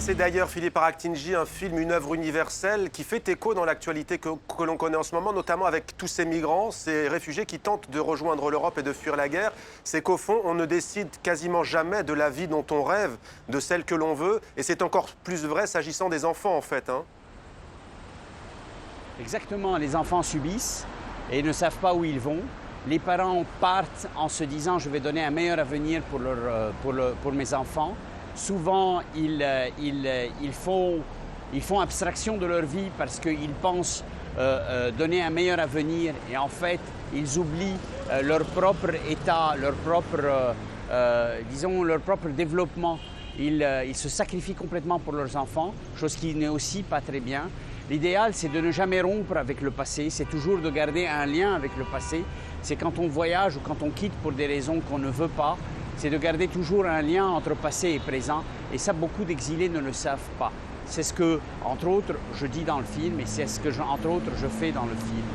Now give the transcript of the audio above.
C'est d'ailleurs Philippe Aractingi, un film, une œuvre universelle qui fait écho dans l'actualité que l'on connaît en ce moment, notamment avec tous ces migrants, ces réfugiés qui tentent de rejoindre l'Europe et de fuir la guerre. C'est qu'au fond, on ne décide quasiment jamais de la vie dont on rêve, de celle que l'on veut. Et c'est encore plus vrai s'agissant des enfants, en fait. Exactement, les enfants subissent et ne savent pas où ils vont. Les parents partent en se disant « je vais donner un meilleur avenir pour mes enfants ». Souvent, ils font abstraction de leur vie parce qu'ils pensent donner un meilleur avenir et en fait, ils oublient leur propre état, leur propre développement. Ils se sacrifient complètement pour leurs enfants, chose qui n'est aussi pas très bien. L'idéal, c'est de ne jamais rompre avec le passé, c'est toujours de garder un lien avec le passé. C'est quand on voyage ou quand on quitte pour des raisons qu'on ne veut pas, c'est de garder toujours un lien entre passé et présent. Et ça, beaucoup d'exilés ne le savent pas. C'est ce que, entre autres, je dis dans le film et c'est ce que, entre autres, je fais dans le film.